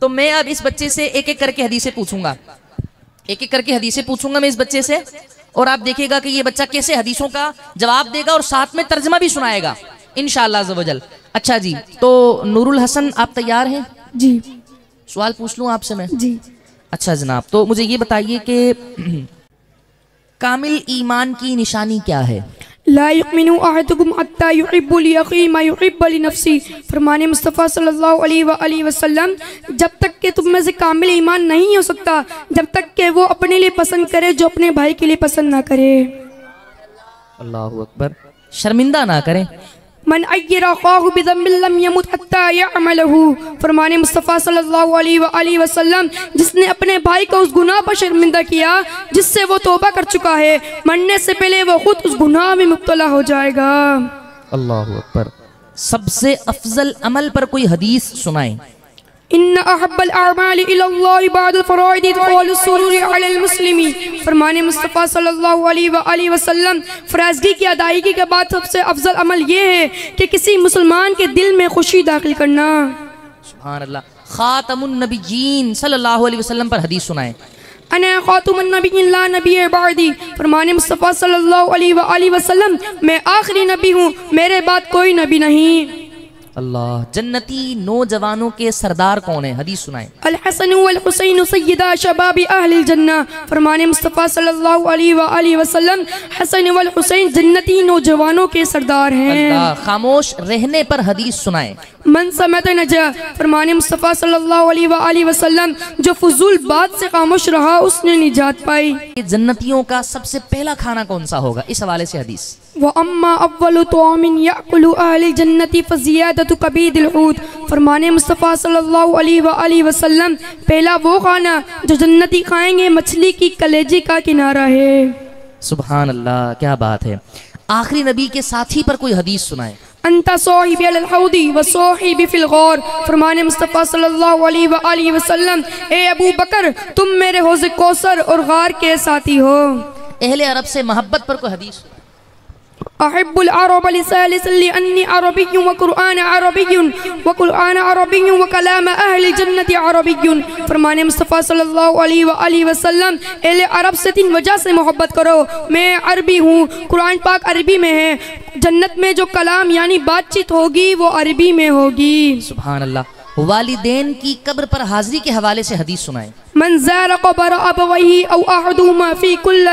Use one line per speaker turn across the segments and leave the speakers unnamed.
تو میں اب اس بچے سے ایک ایک کر کے حدیثیں پوچھوں گا، ایک ایک کر کے حدیثیں پوچھوں گا میں اس بچے سے، اور آپ دیکھیں گا کہ یہ بچہ کیسے حدیثوں کا جواب دے گا اور ساتھ میں ترجمہ بھی سنائے گا انشاءاللہ عز و جل۔ اچھا جی، تو نور الحسن آپ تیار ہیں؟
جی۔
سوال پوچھ لوں آپ سے میں؟
جی۔
اچھا جناب، تو مجھے یہ بتائیے کہ کامل ایمان کی نشانی کیا ہے؟
لا یؤمن احدکم حتی یحب لاخیہ ما یحب لنفسہ، فرمان مصطفیٰ صلی اللہ علیہ وآلہ وسلم، جب تک کہ تم میں سے کامل ایمان نہیں ہو سکتا جب تک کہ وہ اپنے لیے پسند کرے جو اپنے بھائی کے لیے پسند نہ کرے۔
اللہ اکبر، شرمندہ نہ کریں۔
من عیر اخاہ بذنب لم یمت حتی یعملہ، فرمان مصطفیٰ صلی اللہ علیہ وآلہ وسلم، جس نے اپنے بھائی کو اس گناہ پر شرمندہ کیا جس سے وہ توبہ کر چکا ہے، مرنے سے پہلے وہ خود اس گناہ میں مبتلا ہو جائے گا۔
اللہ اکبر۔ سب سے افضل عمل پر کوئی حدیث سنائیں۔
ان احب الاعمال الى اللہ بعد الفرائض ادخال السرور علی المسلم، فرمان مصطفیٰ صلی اللہ علیہ وآلہ وسلم، فرائضگی کی ادائیگی کے بعد سب سے افضل عمل یہ ہے کہ کسی مسلمان کے دل میں خوشی داخل کرنا۔
سبحان اللہ۔ خاتم النبیین صلی اللہ علیہ وسلم پر حدیث سنائیں۔
انا خاتم النبیین لا نبی بعدی، فرمان مصطفیٰ صلی اللہ علیہ وآلہ وسلم، میں آخری نبی ہوں، میرے بعد کوئی نبی نہیں۔
اللہ۔ جنتی نوجوانوں کے سردار کون ہیں؟ حدیث سنائیں۔
الحسن والحسین سیدہ شباب اہل الجنہ، فرمان مصطفیٰ صلی اللہ علیہ وآلہ وسلم، حسن والحسین جنتی نوجوانوں کے سردار ہیں۔
اللہ۔ خاموش رہنے پر حدیث سنائیں۔
من سمت نجا، فرمان مصطفیٰ صلی اللہ علیہ وآلہ وسلم، جو فضول بات سے خاموش رہا اس نے نجات پائی۔
جنتیوں کا سب سے پہلا کھانا کون سا ہوگا؟ اس حوالے سے حدیث۔
وَأَمَّا أَوَّلُ طَعَامٍ يَأْكُلُ أَهْلُ الْجَنَّةِ فَزِيَادَةُ كَبِيدِ الْحُوتِ، فرمان مصطفیٰ صلی اللہ علیہ وآلہ وسلم، پہلا وہ کھانا جو جنتی کھائیں گے مچھلی کی کلیجے کا کنارہ ہے۔
سبحان اللہ، کیا بات ہے۔ آخری نبی کے ساتھی پر کوئی حدیث سنائیں۔
انت صاحبی علی الحوض وصاحبی فی الغار، فرمان مصطفیٰ صلی اللہ علیہ وآلہ وسلم، اے ابو بکر تم میرے حوض کوثر اور غار کے ساتھی ہو۔
اہل عرب سے محبت پر کوئی حدیث سنائیں۔
احب العرب لثالث لانی عربی وقرآن عربی وقرآن عربی وکلام اہل جنت عربی، فرمان مصطفیٰ صلی اللہ علیہ وآلہ وسلم، اہل عرب سے تین وجہ سے محبت کرو، میں عربی ہوں، قرآن پاک عربی میں ہے، جنت میں جو کلام یعنی بات چیت ہوگی وہ عربی میں ہوگی۔
سبحان اللہ۔ والدین کی قبر پر حاضری کے حوالے سے حدیث سنائیں۔
من زار قبر ابويه او احدهما في كل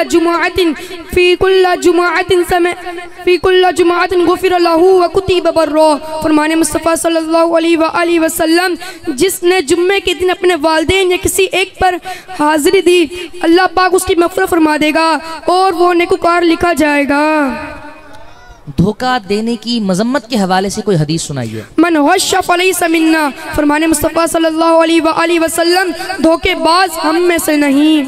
جمعة غفر له وكتب برا، فرمان مصطفیٰ صلی اللہ علیہ وآلہ وسلم، جس نے جمعے کے دن اپنے والدین یا کسی ایک پر حاضری دی اللہ پاک اس کی مغفرت فرما دے گا اور وہ نیکوکار لکھا جائے گا۔
دھوکہ دینے کی مذمت کے حوالے سے کوئی حدیث سنائیے۔
من غش فلیس منا، فرمان مصطفیٰ صلی اللہ علیہ وآلہ وسلم، دھوکے باز ہم میں سے نہیں۔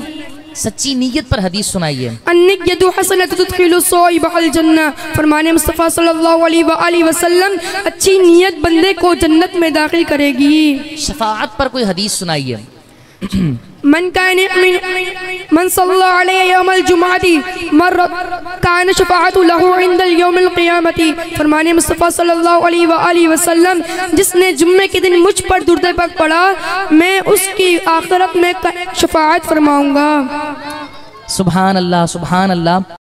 سچی نیت پر حدیث سنائیے۔
النیت حسنۃ تدخل صاحبہ الجنہ، فرمان مصطفیٰ صلی اللہ علیہ وآلہ وسلم، اچھی نیت بندے کو جنت میں داخل کرے گی۔
شفاعت پر کوئی حدیث سنائیے۔
من صلی علیہ یوم الجمعہ مرت کان شفاعت لہ عند یوم القیامت، فرمان مصطفیٰ صلی اللہ علیہ وآلہ وسلم، جس نے جمعے کے دن مجھ پر درود پاک پڑھا میں اس کی آخرت میں شفاعت فرماؤں گا۔
سبحان اللہ، سبحان اللہ۔